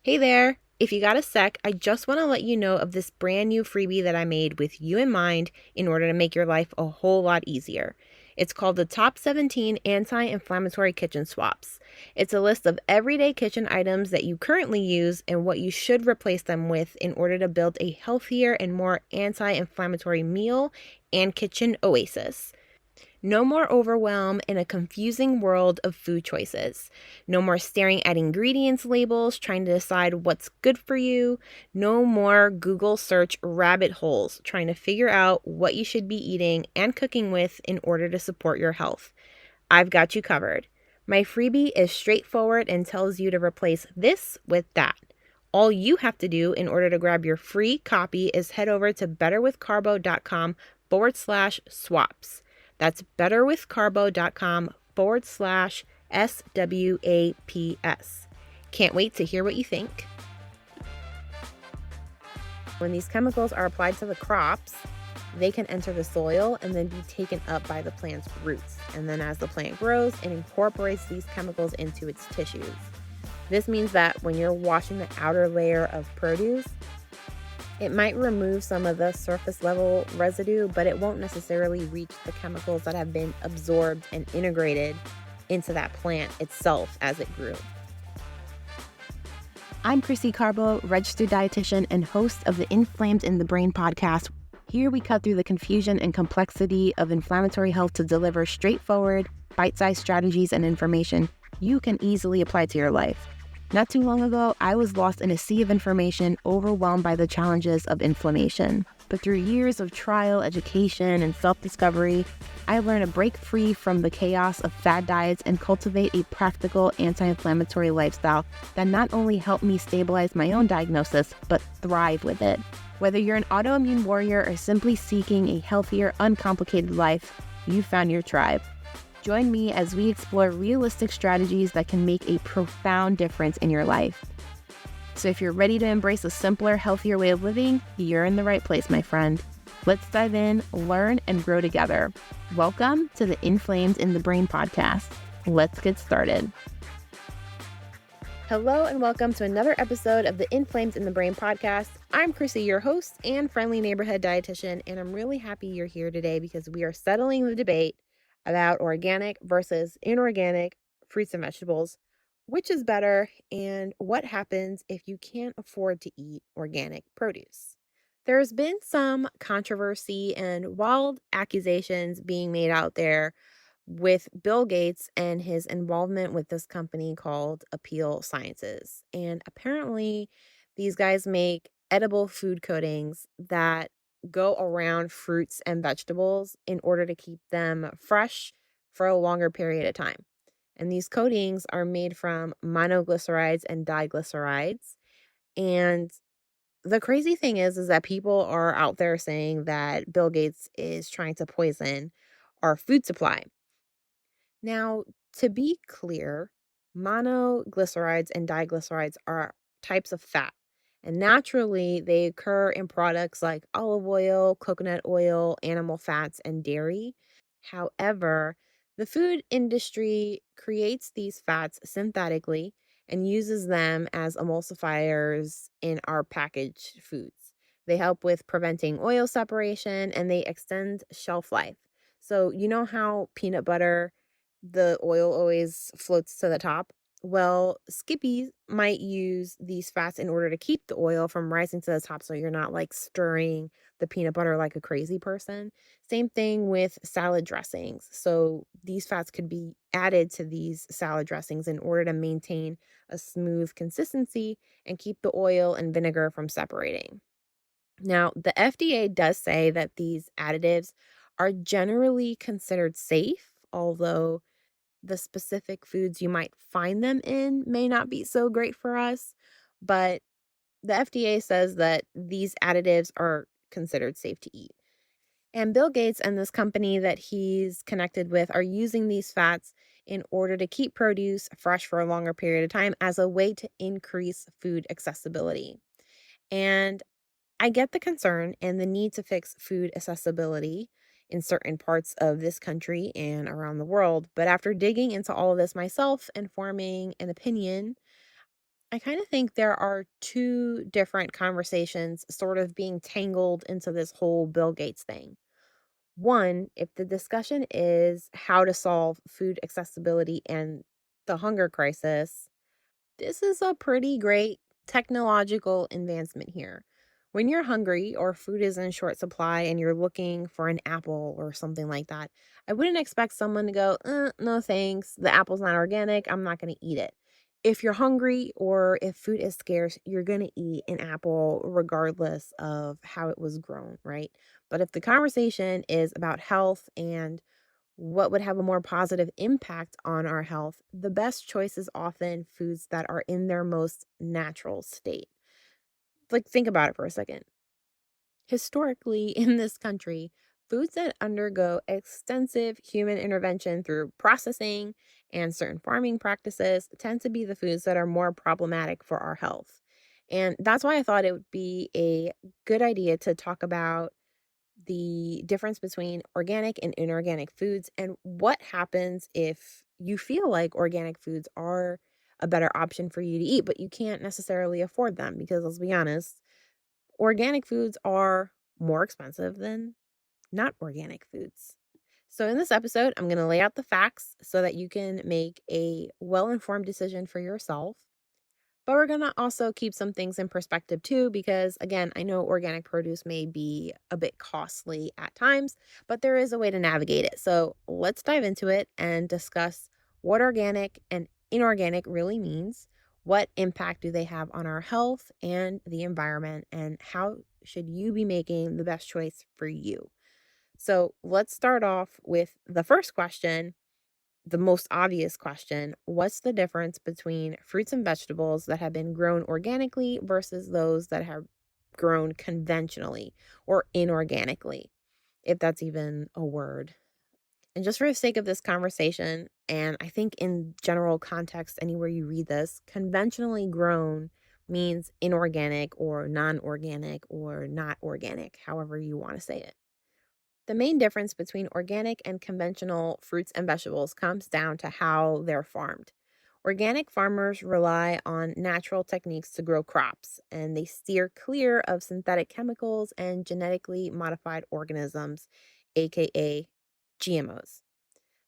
Hey there! If you got a sec, I just want to let you know of this brand new freebie that I made with you in mind in order to make your life a whole lot easier. It's called the Top 17 Anti-Inflammatory Kitchen Swaps. It's a list of everyday kitchen items that you currently use and what you should replace them with in order to build a healthier and more anti-inflammatory meal and kitchen oasis. No more overwhelm in a confusing world of food choices. No more staring at ingredients labels trying to decide what's good for you. No more Google search rabbit holes trying to figure out what you should be eating and cooking with in order to support your health. I've got you covered. My freebie is straightforward and tells you to replace this with that. All you have to do in order to grab your free copy is head over to betterwithcarbo.com/swaps. That's betterwithcarbo.com/SWAPS. Can't wait to hear what you think. When these chemicals are applied to the crops, they can enter the soil and then be taken up by the plant's roots. And then as the plant grows, it incorporates these chemicals into its tissues. This means that when you're washing the outer layer of produce, it might remove some of the surface level residue, but it won't necessarily reach the chemicals that have been absorbed and integrated into that plant itself as it grew. I'm Krissy, registered dietitian and host of the Inflamed in the Brain podcast. Here we cut through the confusion and complexity of inflammatory health to deliver straightforward, bite-sized strategies and information you can easily apply to your life. Not too long ago, I was lost in a sea of information, overwhelmed by the challenges of inflammation. But through years of trial, education, and self-discovery, I learned to break free from the chaos of fad diets and cultivate a practical anti-inflammatory lifestyle that not only helped me stabilize my own diagnosis, but thrive with it. Whether you're an autoimmune warrior or simply seeking a healthier, uncomplicated life, you found your tribe. Join me as we explore realistic strategies that can make a profound difference in your life. So if you're ready to embrace a simpler, healthier way of living, you're in the right place, my friend. Let's dive in, learn, and grow together. Welcome to the Inflamed in the Brain podcast. Let's get started. Hello and welcome to another episode of the Inflamed in the Brain podcast. I'm Krissy, your host and friendly neighborhood dietitian, and I'm really happy you're here today because we are settling the debate about organic versus inorganic fruits and vegetables, which is better, and what happens if you can't afford to eat organic produce. There's been some controversy and wild accusations being made out there with Bill Gates and his involvement with this company called Apeel Sciences. And apparently, these guys make edible food coatings that go around fruits and vegetables in order to keep them fresh for a longer period of time. And these coatings are made from monoglycerides and diglycerides. And the crazy thing is that people are out there saying that Bill Gates is trying to poison our food supply. Now, to be clear, monoglycerides and diglycerides are types of fat, and naturally they occur in products like olive oil, coconut oil, animal fats, and dairy. However, the food industry creates these fats synthetically and uses them as emulsifiers in our packaged foods. They help with preventing oil separation and they extend shelf life. So, you know how peanut butter, the oil always floats to the top? Well, Skippy might use these fats in order to keep the oil from rising to the top so you're not like stirring the peanut butter like a crazy person. Same thing with salad dressings. So these fats could be added to these salad dressings in order to maintain a smooth consistency and keep the oil and vinegar from separating. Now, the FDA does say that these additives are generally considered safe, although the specific foods you might find them in may not be so great for us. But the FDA says that these additives are considered safe to eat. And Bill Gates and this company that he's connected with are using these fats in order to keep produce fresh for a longer period of time as a way to increase food accessibility. And I get the concern and the need to fix food accessibility in certain parts of this country and around the world. But after digging into all of this myself and forming an opinion, I kind of think there are two different conversations sort of being tangled into this whole Bill Gates thing. One, if the discussion is how to solve food accessibility and the hunger crisis, this is a pretty great technological advancement here. When you're hungry or food is in short supply and you're looking for an apple or something like that, I wouldn't expect someone to go, no thanks, the apple's not organic, I'm not going to eat it. If you're hungry or if food is scarce, you're going to eat an apple regardless of how it was grown, right? But if the conversation is about health and what would have a more positive impact on our health, the best choice is often foods that are in their most natural state. Like, think about it for a second. Historically, in this country, foods that undergo extensive human intervention through processing and certain farming practices tend to be the foods that are more problematic for our health. And that's why I thought it would be a good idea to talk about the difference between organic and inorganic foods and what happens if you feel like organic foods are a better option for you to eat, but you can't necessarily afford them because let's be honest, organic foods are more expensive than not organic foods. So, in this episode, I'm going to lay out the facts so that you can make a well informed decision for yourself. But we're going to also keep some things in perspective too, because again, I know organic produce may be a bit costly at times, but there is a way to navigate it. So let's dive into it and discuss what organic and inorganic really means. What impact do they have on our health and the environment? And how should you be making the best choice for you? So let's start off with the first question, the most obvious question. What's the difference between fruits and vegetables that have been grown organically versus those that have grown conventionally or inorganically, if that's even a word? And just for the sake of this conversation, and I think in general context, anywhere you read this, conventionally grown means inorganic or non organic or not organic, however you want to say it. The main difference between organic and conventional fruits and vegetables comes down to how they're farmed. Organic farmers rely on natural techniques to grow crops, and they steer clear of synthetic chemicals and genetically modified organisms, aka GMOs.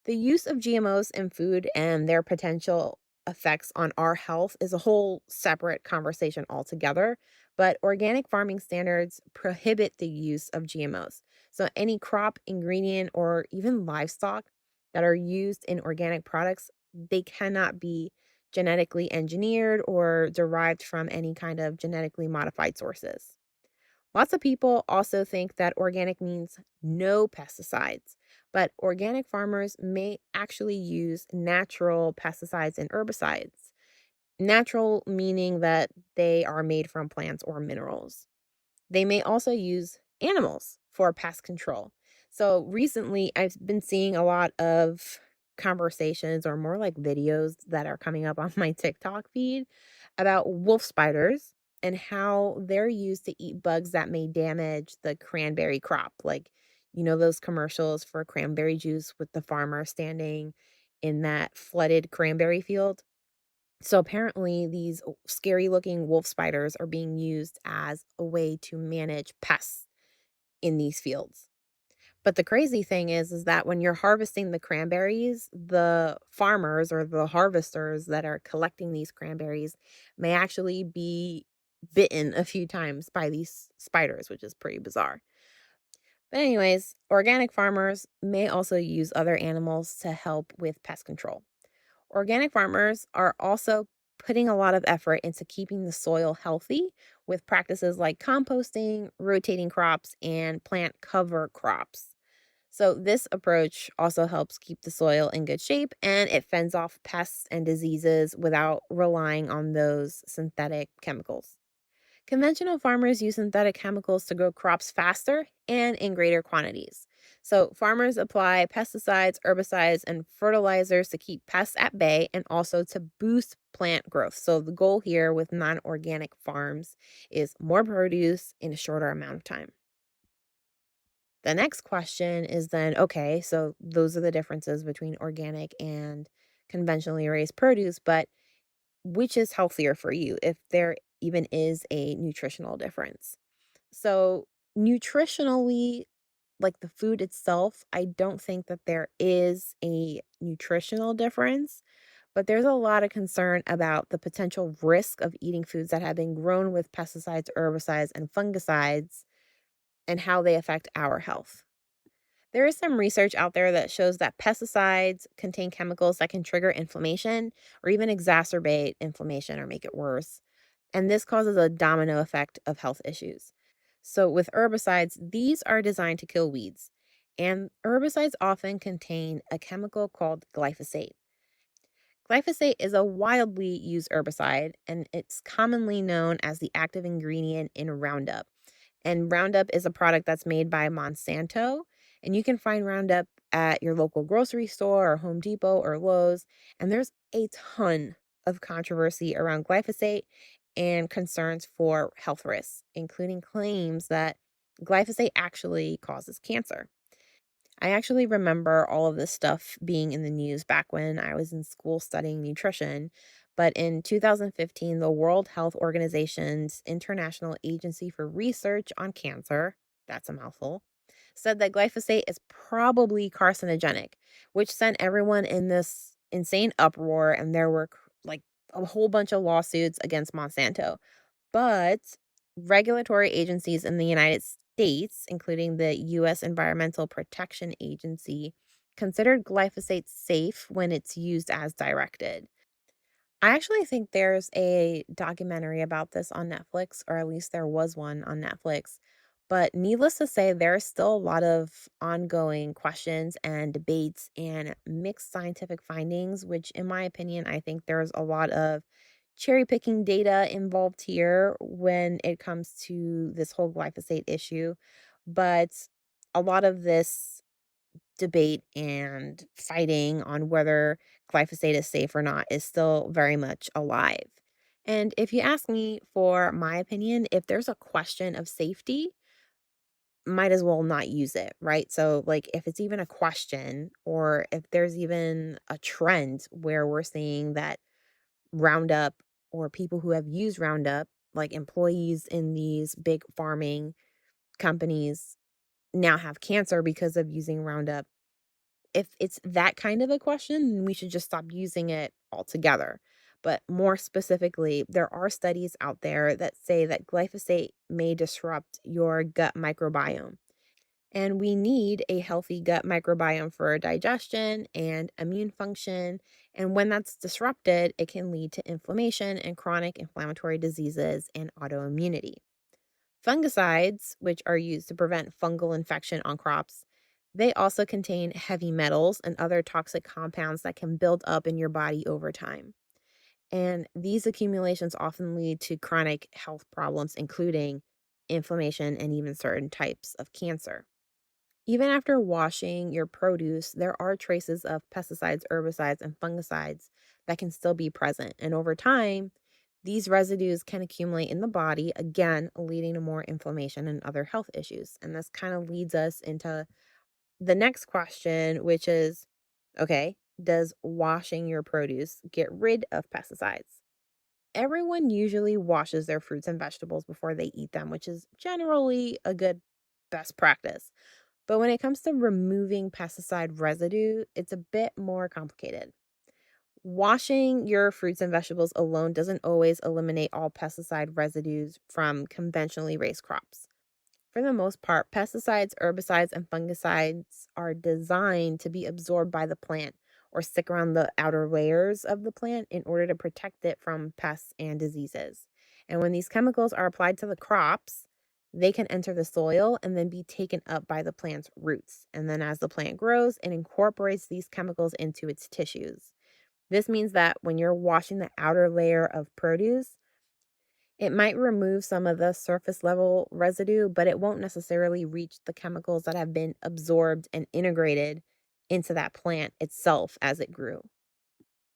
The use of GMOs in food and their potential effects on our health is a whole separate conversation altogether, but organic farming standards prohibit the use of GMOs. So, any crop, ingredient, or even livestock that are used in organic products, they cannot be genetically engineered or derived from any kind of genetically modified sources. Lots of people also think that organic means no pesticides, but organic farmers may actually use natural pesticides and herbicides. Natural meaning that they are made from plants or minerals. They may also use animals for pest control. So recently, I've been seeing a lot of conversations or more like videos that are coming up on my TikTok feed about wolf spiders and how they're used to eat bugs that may damage the cranberry crop. Like, those commercials for cranberry juice with the farmer standing in that flooded cranberry field. So apparently, these scary looking wolf spiders are being used as a way to manage pests in these fields. But the crazy thing is that when you're harvesting the cranberries, the farmers or the harvesters that are collecting these cranberries may actually be bitten a few times by these spiders, which is pretty bizarre. But, anyways, organic farmers may also use other animals to help with pest control. Organic farmers are also putting a lot of effort into keeping the soil healthy with practices like composting, rotating crops, and plant cover crops. So, this approach also helps keep the soil in good shape and it fends off pests and diseases without relying on those synthetic chemicals. Conventional farmers use synthetic chemicals to grow crops faster and in greater quantities. So, farmers apply pesticides, herbicides, and fertilizers to keep pests at bay and also to boost plant growth. So, the goal here with non organic farms is more produce in a shorter amount of time. The next question is then okay, so those are the differences between organic and conventionally raised produce, but which is healthier for you if there even is a nutritional difference. So, nutritionally, like the food itself, I don't think that there is a nutritional difference, but there's a lot of concern about the potential risk of eating foods that have been grown with pesticides, herbicides, and fungicides and how they affect our health. There is some research out there that shows that pesticides contain chemicals that can trigger inflammation or even exacerbate inflammation or make it worse. And this causes a domino effect of health issues. So, with herbicides, these are designed to kill weeds. And herbicides often contain a chemical called glyphosate. Glyphosate is a widely used herbicide, and it's commonly known as the active ingredient in Roundup. And Roundup is a product that's made by Monsanto. And you can find Roundup at your local grocery store or Home Depot or Lowe's. And there's a ton of controversy around glyphosate and concerns for health risks, including claims that glyphosate actually causes cancer. I actually remember all of this stuff being in the news back when I was in school studying nutrition. But in 2015, the World Health Organization's International Agency for Research on Cancer, that's a mouthful, said that glyphosate is probably carcinogenic, which sent everyone in this insane uproar. And there were like a whole bunch of lawsuits against Monsanto. But regulatory agencies in the United States, including the U.S. Environmental Protection Agency, considered glyphosate safe when it's used as directed. I actually think there's a documentary about this on Netflix, or at least there was one on Netflix. But needless to say, there's still a lot of ongoing questions and debates and mixed scientific findings, which, in my opinion, I think there's a lot of cherry picking data involved here when it comes to this whole glyphosate issue. But a lot of this debate and fighting on whether glyphosate is safe or not is still very much alive. And if you ask me for my opinion, if there's a question of safety, might as well not use it, right? So, like, if it's even a question, or if there's even a trend where we're seeing that Roundup or people who have used Roundup, like employees in these big farming companies, now have cancer because of using Roundup. If it's that kind of a question, then we should just stop using it altogether. But more specifically, there are studies out there that say that glyphosate may disrupt your gut microbiome. And we need a healthy gut microbiome for digestion and immune function. And when that's disrupted, it can lead to inflammation and chronic inflammatory diseases and autoimmunity. Fungicides, which are used to prevent fungal infection on crops, they also contain heavy metals and other toxic compounds that can build up in your body over time. And these accumulations often lead to chronic health problems, including inflammation and even certain types of cancer. Even after washing your produce, there are traces of pesticides, herbicides, and fungicides that can still be present. And over time, these residues can accumulate in the body, again, leading to more inflammation and other health issues. And this kind of leads us into the next question, which is okay, does washing your produce get rid of pesticides? Everyone usually washes their fruits and vegetables before they eat them, which is generally a good best practice. But when it comes to removing pesticide residue, it's a bit more complicated. Washing your fruits and vegetables alone doesn't always eliminate all pesticide residues from conventionally raised crops. For the most part, pesticides, herbicides, and fungicides are designed to be absorbed by the plant or stick around the outer layers of the plant in order to protect it from pests and diseases. And when these chemicals are applied to the crops, they can enter the soil and then be taken up by the plant's roots. And then as the plant grows, it incorporates these chemicals into its tissues. This means that when you're washing the outer layer of produce, it might remove some of the surface level residue, but it won't necessarily reach the chemicals that have been absorbed and integrated into that plant itself as it grew.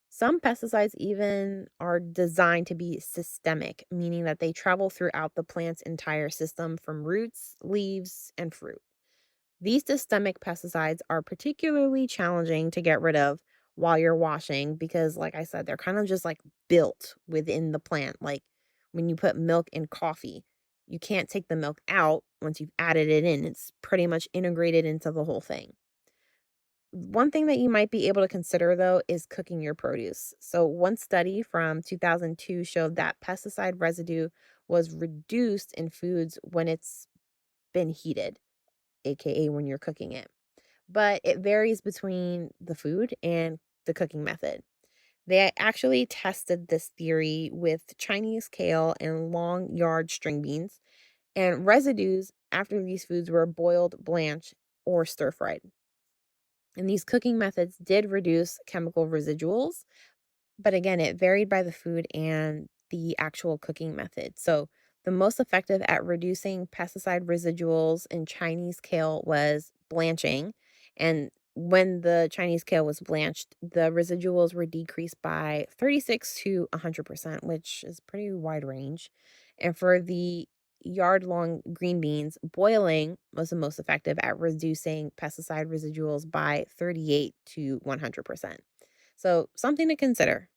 Some pesticides even are designed to be systemic, meaning that they travel throughout the plant's entire system from roots, leaves, and fruit. These systemic pesticides are particularly challenging to get rid of while you're washing because, like I said, they're kind of just like built within the plant. Like when you put milk in coffee, you can't take the milk out once you've added it in. It's pretty much integrated into the whole thing. One thing that you might be able to consider, though, is cooking your produce. So, one study from 2002 showed that pesticide residue was reduced in foods when it's been heated, aka when you're cooking it. But it varies between the food and the cooking method. They actually tested this theory with Chinese kale and long yard string beans, and residues after these foods were boiled, blanched, or stir fried. And these cooking methods did reduce chemical residuals, but again, it varied by the food and the actual cooking method. So, the most effective at reducing pesticide residuals in Chinese kale was blanching. And when the Chinese kale was blanched, the residuals were decreased by 36 to 100%, which is pretty wide range. And for the yard long green beans, boiling was the most effective at reducing pesticide residuals by 38 to 100%. So, something to consider.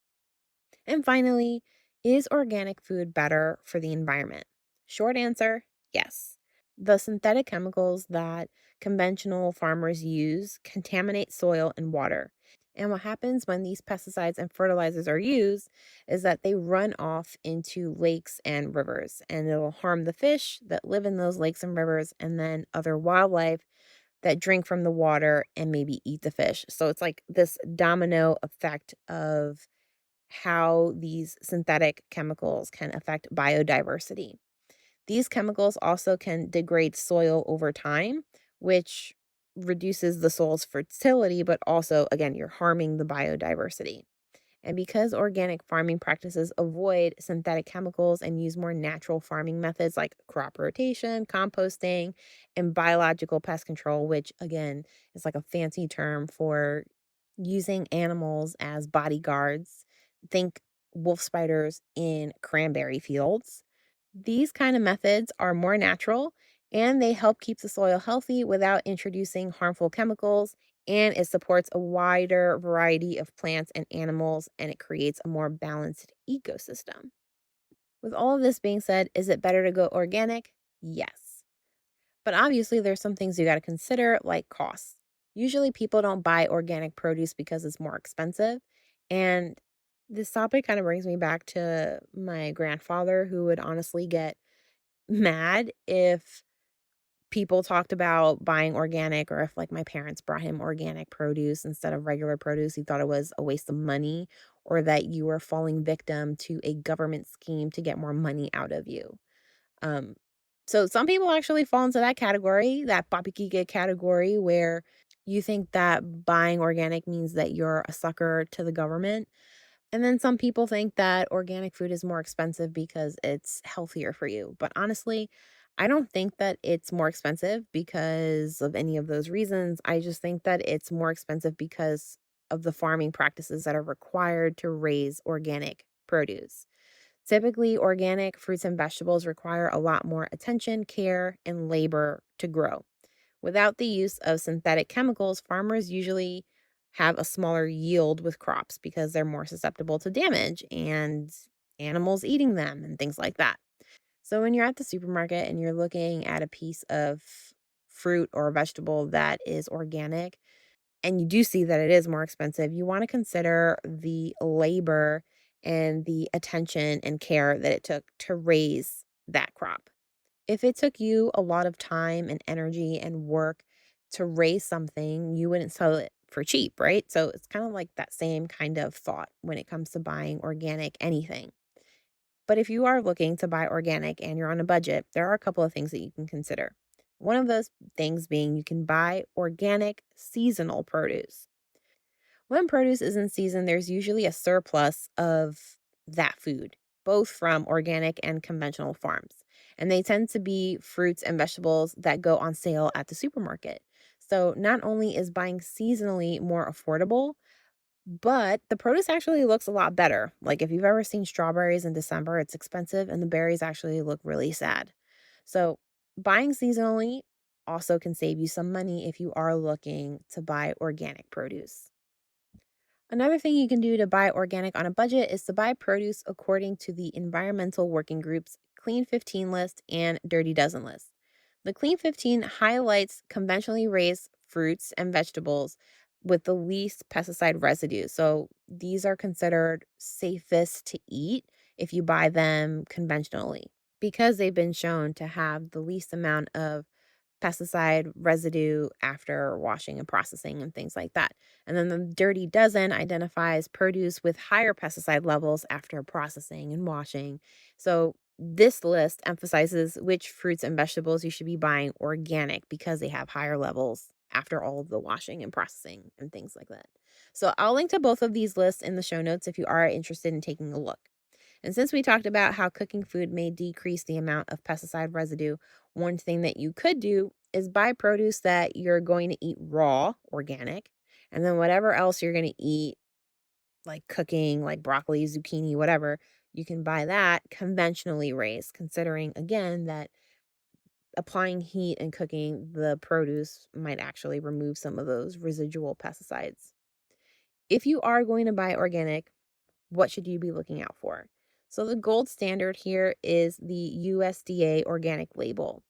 And finally, is organic food better for the environment? Short answer, yes. The synthetic chemicals that conventional farmers use contaminate soil and water. And what happens when these pesticides and fertilizers are used is that they run off into lakes and rivers, and it'll harm the fish that live in those lakes and rivers, and then other wildlife that drink from the water and maybe eat the fish. So it's like this domino effect of how these synthetic chemicals can affect biodiversity. These chemicals also can degrade soil over time, which reduces the soil's fertility, but also, again, you're harming the biodiversity. And because organic farming practices avoid synthetic chemicals and use more natural farming methods like crop rotation, composting, and biological pest control, which again is like a fancy term for using animals as bodyguards, think wolf spiders in cranberry fields. These kind of methods are more natural and they help keep the soil healthy without introducing harmful chemicals, and it supports a wider variety of plants and animals, and it creates a more balanced ecosystem. With all of this being said, is it better to go organic? Yes. But obviously, there's some things you got to consider, like costs. Usually, people don't buy organic produce because it's more expensive. And this topic kind of brings me back to my grandfather, who would honestly get mad if people talked about buying organic, or if like my parents brought him organic produce instead of regular produce. He thought it was a waste of money, or that you were falling victim to a government scheme to get more money out of you. Um, so some people actually fall into that category, that papikike category, where you think that buying organic means that you're a sucker to the government. And then some people think that organic food is more expensive because it's healthier for you. But honestly, I don't think that it's more expensive because of any of those reasons. I just think that it's more expensive because of the farming practices that are required to raise organic produce. Typically, organic fruits and vegetables require a lot more attention, care, and labor to grow. Without the use of synthetic chemicals, farmers usually have a smaller yield with crops because they're more susceptible to damage and animals eating them and things like that. So, when you're at the supermarket and you're looking at a piece of fruit or a vegetable that is organic, and you do see that it is more expensive, you want to consider the labor and the attention and care that it took to raise that crop. If it took you a lot of time and energy and work to raise something, you wouldn't sell it for cheap, right? So it's kind of like that same kind of thought when it comes to buying organic anything. But if you are looking to buy organic and you're on a budget, there are a couple of things that you can consider. One of those things being you can buy organic seasonal produce. When produce is in season, there's usually a surplus of that food, both from organic and conventional farms. And they tend to be fruits and vegetables that go on sale at the supermarket. So not only is buying seasonally more affordable, but the produce actually looks a lot better. Like if you've ever seen strawberries in December, it's expensive and the berries actually look really sad. So buying seasonally also can save you some money if you are looking to buy organic produce. Another thing you can do to buy organic on a budget is to buy produce according to the environmental working groups Clean 15 list and Dirty Dozen list. The Clean 15 highlights conventionally raised fruits and vegetables with the least pesticide residue. So these are considered safest to eat if you buy them conventionally because they've been shown to have the least amount of pesticide residue after washing and processing and things like that. And then the Dirty Dozen identifies produce with higher pesticide levels after processing and washing. So this list emphasizes which fruits and vegetables you should be buying organic because they have higher levels after all of the washing and processing and things like that. So I'll link to both of these lists in the show notes if you are interested in taking a look. And since we talked about how cooking food may decrease the amount of pesticide residue, one thing that you could do is buy produce that you're going to eat raw, organic, and then whatever else you're going to eat, like cooking, like broccoli, zucchini, whatever, you can buy that conventionally raised, considering again that applying heat and cooking the produce might actually remove some of those residual pesticides. If you are going to buy organic, what should you be looking out for? So the gold standard here is the USDA organic label.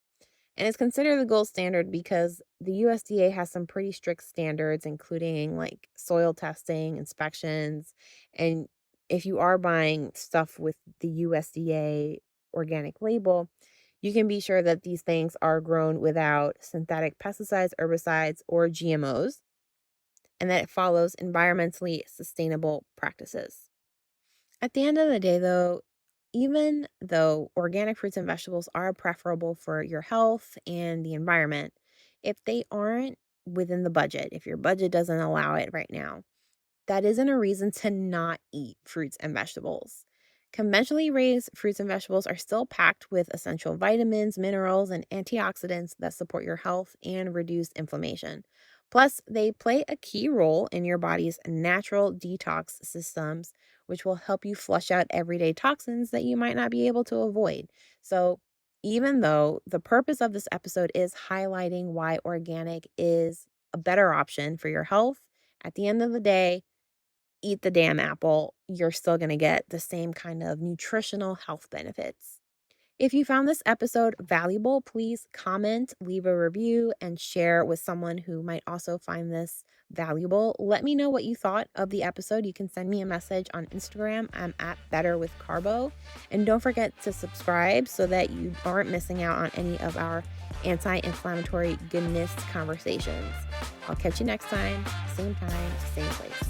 And it's considered the gold standard because the USDA has some pretty strict standards, including like soil testing, inspections. And if you are buying stuff with the USDA organic label, you can be sure that these things are grown without synthetic pesticides, herbicides, or GMOs, and that it follows environmentally sustainable practices. At the end of the day, though, even though organic fruits and vegetables are preferable for your health and the environment, if they aren't within the budget, if your budget doesn't allow it right now, that isn't a reason to not eat fruits and vegetables. Conventionally raised fruits and vegetables are still packed with essential vitamins, minerals, and antioxidants that support your health and reduce inflammation. Plus, they play a key role in your body's natural detox systems, which will help you flush out everyday toxins that you might not be able to avoid. So, even though the purpose of this episode is highlighting why organic is a better option for your health, at the end of the day, eat the damn apple, you're still going to get the same kind of nutritional health benefits. If you found this episode valuable, please comment, leave a review, and share with someone who might also find this valuable. Let me know what you thought of the episode. You can send me a message on Instagram. I'm at Better with Carbo. And don't forget to subscribe so that you aren't missing out on any of our anti-inflammatory goodness conversations. I'll catch you next time, same place.